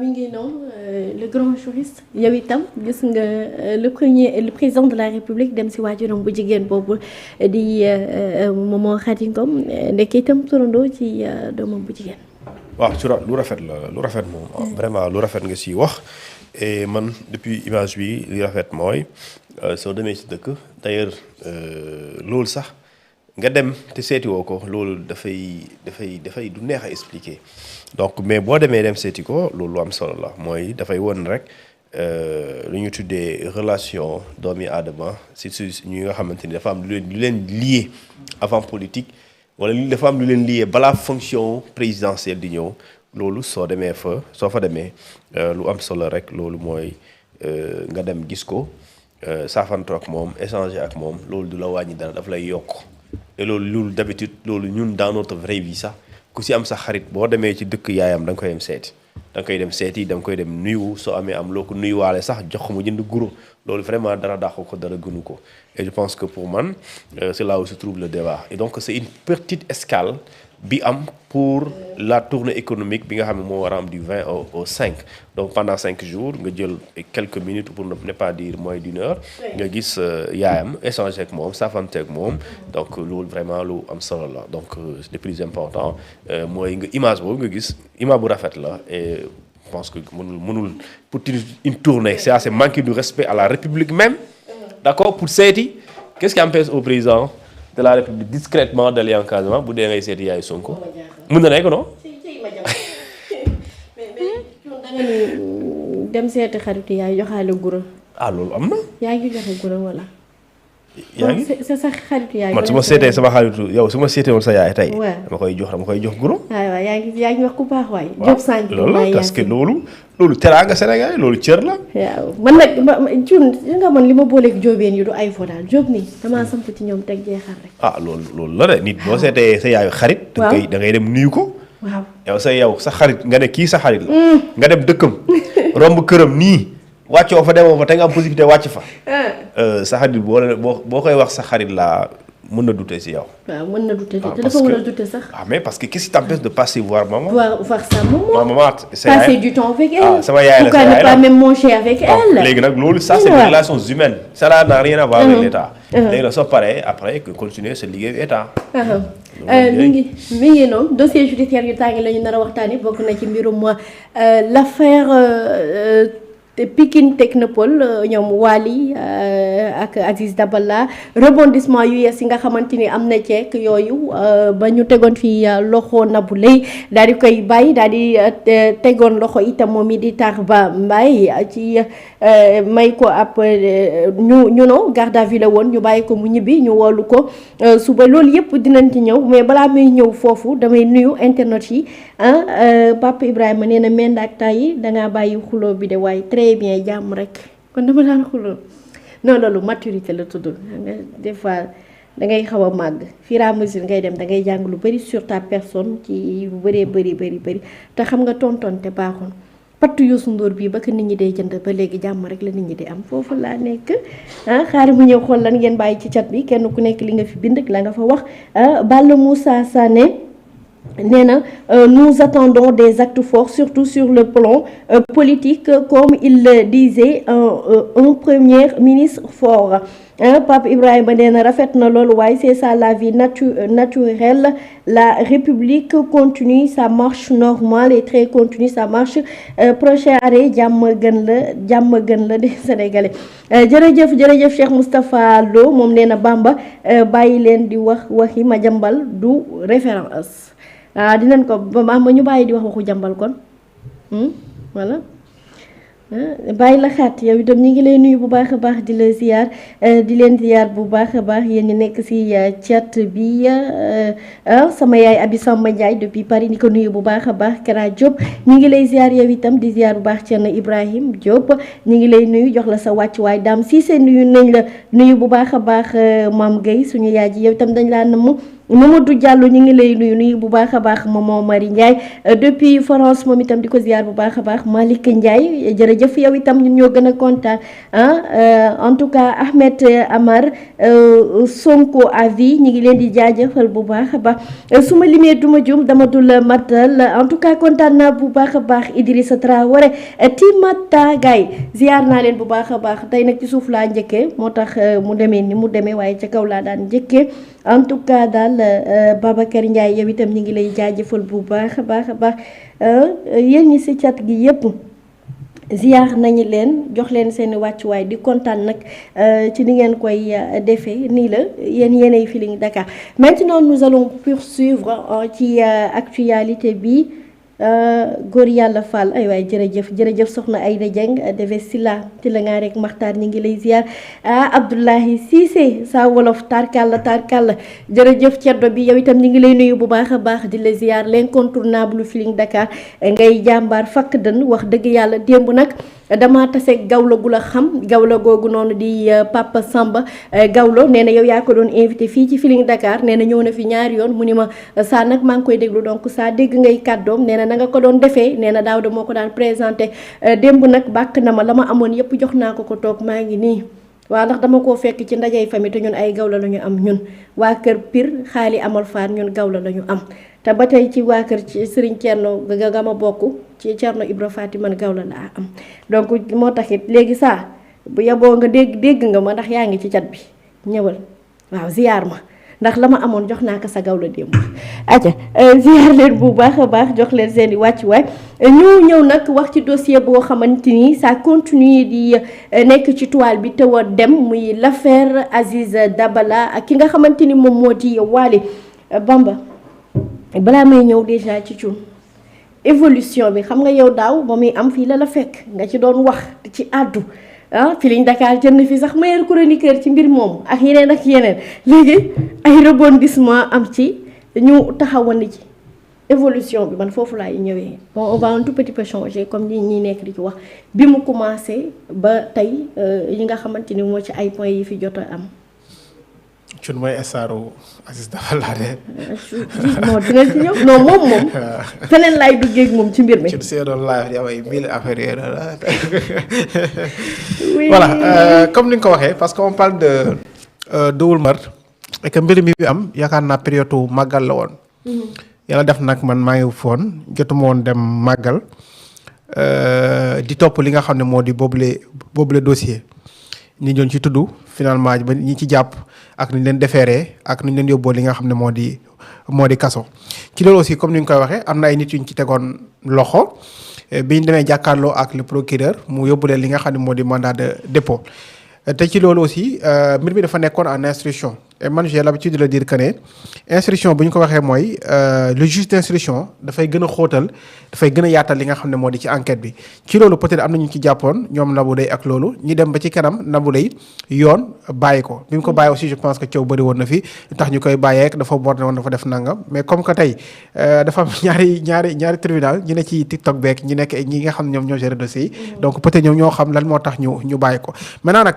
mi ngi noonu le grand juriste yow itam gis nga le président de la république dem si waajuram bu jigéen boobu di Momo Khady Ngom nekk itam turandoo ci doomam bu jigéen. waaw lu rafet la lu rafet moom vraiment lu rafet nga si wax et man depuis image bi li rafet mooy soo demee ci dëkk d'ailleurs loolu sax nga dem te seeti woo ko loolu dafay du neex a expliquer donc mais boo demee dem seeti ko loolu lu am solo la mooy dafay won rek lu ñu tuddee relation doomi aadama si ñi nga xamante ni dafa am lu leen lié avant politique wala dafa am lu leen lié balaa fonction présidentielle di ñëw loolu soo fa demee lu am solo rek loolu mooy nga dem gis ko saafanto ak moom échanger ak moom loolu du la wàññi dara daf lay yokk et loolu d'habitude loolu ñun dans notre vraie vie sax ku si am sa xarit boo demee ci dëkk yaayam da nga koy dem seeti da nga koy dem nuyu soo amee am loo ko nuyuwaale sax jox ko mu jënd guro loolu vraiment dara dàqu ko dara gënu ko et je pense que pour man c'est là où se trouve le débat et donc c'est une petite escale bi am pour la tournée économique bi nga xam ne moo war a am du 20 au 5 donc pendant 5 jours nga jël quelques minutes pour ne pas dire moins d'une heure nga gis yaayam échanger ak moom safante ak moom donc loolu vraiment lu am solo la donc le plus important mooy nga image boobu nga gis image bu rafet la et je pense que mënul pour une tournée c'est assez manquer du respect à la République même d'accord pour seeti qu'est-ce qui empêche au président de la République discrètement d'aller en Casamance bu dee ngay seeti yaay Sonko mën na nekk non. mais dem seeti xaritu yaay joxaale guro. loolu am na. yaa ngi joxe guro wala. yaa ngi c'est sa xaritu yaay. man su ma seetee sama xaritu yow su ma seetee woon sa yaay tey. dama koy jox guro. waaw yaa ngi wax ku baax waay. Diop sànq loolu parce que loolu teraanga Sénégal loolu cër la. waaw man nag Thioune nga man li ma booleeg Diobène yi du ay fo daal Diop nii damaa samp ci ñoom teg jeexal rek. loolu la de nit boo seetee sa yaayu xarit. waaw da ngay dem nuyu ko. waaw yow sa xarit nga ne kii sa xarit la. nga dem dëkkam romb këram nii. wàccoo fa demoo fa te nga am possibilité wàcc fa. sa xarit boo koy wax sa xarit laa mën na douter si yow. waaw mën na douter te dafa mën a douter sax. mais parce que qu'est-ce qui t'empêche de passer voir maman. voir sa maman. maman passer du temps avec elle. sama yaay la pourquoi ne pas même manger avec elle. léegi nag loolu ça c'est des relations humaines. ça n'a rien à voir avec l'État. léegi nag soo paree après que continuer sa liggéeyu État. mi ngi noonu dossier judiciaire yu tàngi la ñu nar a waxtaanee bokk na ci mbirum l'affaire Pikine Technopole ñoom Wally ak Aziz Dabala rebondissement yu yees yi nga xamante ni am na ceek yooyu ba ñu tegoon fi loxo Nabou Leye daal di koy bàyyi daal di tegoon loxo itam moom mi di Tarba Mbaye ci may ko ab ñu no garde à vue la woon ñu bàyyi ko mu ñibbi ñu woolu ko suba loolu yëpp dinañ ci ñëw mais balaa may ñëw foofu damay nuyu internet yi Papa Ibrahima nee na mendaak temps yi dangaa bàyyi xuloo bi de waaye très bien jàmm rek kon dama daan xuloo non loolu maturité la tudd nga des fois da ngay xaw a màgg fur et à mesure ngay dem da ngay jàng lu bëri sur ta personne ci lu bëree bëri te xam nga tonton te baaxoon pattu Youssou Ndour bii ba ko nit ñi day jënd ba léegi jàmm rek la nit ñi di am foofu laa nekk xaaral mu ñëw xool lan ngeen bàyyi ci chat bi kenn ku nekk li nga fi bind ak la nga fa wax Balla Moussa Sané nee na nous attendons des actes forts surtout sur le plan politique comme il le disait un premier ministre fort Pape Ibrahima nee na rafet na loolu waaye c'est ça la vie naturelle la République continue sa marche normale et très continue sa marche prochain arrêt jàmm gën la des Sénégalais jërëjëf Cheikh Moustapha Lo moom nee na Bamba bàyyi leen di waxi Madiambal du référence dinañ ko ba ñu bàyyi di waxu jàmbal kon voilà bàyyi la xaat yow itam ñu ngi lay nuyu bu baax a baax di la ziar di leen ziar bu baax a baax yéen ñi nekk ci chat bi sama yaay Abi Samba Ndiaye depuis Paris ni ko nuyu bu baax a baax Kara Diop ñu ngi lay ziar yow itam di ziar bu baax Thierno Ibrahim Diop ñu ngi lay nuyu jox la sa wàccuwaay Dame Cissé nuyu nañ la nuyu bu baax a baax Mame Gueye suñu yaay ji yow itam dañ laa namm Mamadou Diallo ñu ngi lay nuyu bu baax a baax Maman Marie Ndiaye depuis France moom itam di ko ziar bu baax a baax Malick Ndiaye jërëjëf yow itam ñun ñoo gën a kontaan en tout cas Ahmed Amar Sonko à vie ñu ngi leen di jaajëfal bu baax a baax su ma limee duma jum dama dul matal en tout cas kontaan naa bu baax a baax Idrissa Traoré Timata Gaye ziar naa leen bu baax a baax tey nag ci suuf laa njëkkee moo tax mu demee ni mu demee waaye ca kaw laa daan njëkkee en tout cas daal Babacar Ndiaye yow itam ñu ngi lay jaajëfal bu baax a baax a baax yéen ñi ci chat gi yépp ziar nañu leen jox leen seen wàccuwaay di kontaan nag ci ni ngeen koy defee nii la yéenay Feeling Dakar maintenant nous allons poursuivre ci actualité bi góor yàlla Fall ay waay jërëjëf soxna Aïda Dieng defe sila ci la ngaa rek Maxtaar ñi ngi lay ziar Abdoulahi Cissé sa wolof tarkalla jërëjëf ceddo bi yow itam ñi ngi lay nuyu bu baax a baax di la ziar l'incontournable Feeling Dakar ngay jàmbaar fakk dën wax dëgg yàlla démb nag dama tase gawlo gu la xam gawlo googu noonu di Papa Samba gawlo nee na yow yaa ko doon invité fii ci Feeling Dakar nee na ñëw na fi ñaari yoon mu ni ma saa nag maa ngi koy déglu donc saa dégg ngay kàddoom nee na nga ko doon defee nee na daaw de moo ko daan présenté démb nag bàkk na ma la ma amoon yëpp jox naa ko toog maa ngi nii waaw ndax dama koo fekk ci ndajay famille te ñun ay gawlo la ñu am ñun waa kër Pire xaali amal faar ñun gawlo la ñu am te ba tey ci waa kër ci Serigne Thierno ga ma bokk ci Thierno Ibra Fati man gawlo laa am donc moo taxit léegi saa bu yeboo nga dégg nga ma ndax yaa ngi ci cat bi ñëwal waaw ziyaar ma ndax la ma amoon jox naa ko sa gawlo démb aca ziyaar leen bu baax a baax jox leen seen i wàccuwaay ñu ñëw nag wax ci dossier boo xamante ni ça continue di nekk ci toile bi tew a dem muy l'affaire Aziz Dabala ak ki nga xamante ni moom moo di Wally Bamba balaa may ñëw déjà ci cuun évolution bi xam nga yow daaw ba muy am fii la fekk nga ci doon wax ci àddu Feeling Dakar jënd fi sax meilleur chroniqueur ci mbir moomu ak yeneen léegi ay rebondissement am ci ñu taxawandi ci évolution bi man foofu laay ñëwee bon on va un tout petit peu changer comme ñi nekk di ci wax bi mu commencé ba tey yi nga xamante ni moo ci ay points yi fi jot a am. Cun mooy estaaru Aziz Dabala de. non dina ci ñëw non moom feneen laay duggee ak moom ci mbir mi. Cun see doon live di am ay mille affaires la. oui voilà comme ni nga ko waxee parce que on parle de double meurtre et que mbir mi bi am yaakaar naa période màggal la woon. yàlla def nag man maa ngi foon jotuma woon dem màggal di topp li nga xam ne moo di boobule dossier. ñi doon ci tudd finalement ba ñi ci jàpp ak ni ñu leen defeeree ak ni ñu leen yóbboo li nga xam ne moo di kaso ci loolu aussi comme ni nga koy waxee am na ay nit yu ñu ci tegoon loxo bi ñu demee jàkkaarloo ak le procureur mu yóbbu leen li nga xam ne moo di mandat de dépôt te ci loolu aussi mbir mi dafa nekkoon en instruction et man j'ai l'habitude de le dire que ne instruction bu ñu ko waxee mooy le juge d'instruction dafay gën a xóotal dafay gën a yaatal li nga xam ne moo di ci enquête bi ci loolu peut-être am na ñu ci jàppoon ñoom Nabou Leye ak loolu ñi dem ba ci kanam Nabou Leye yoon bàyyi ko bi mu ko bàyyi aussi je pense que coow bëri woon na fi tax ñu koy bàyyeek dafa borné woon dafa def nangam mais comme que tey dafa am ñaari tribunal ñu ne ci TikTok beek ñi nekk ñi nga xam ne ñoom ñoo géré dossier yi donc peut-être ñoom ñoo xam lan moo tax ñu bàyyi ko maintenant nag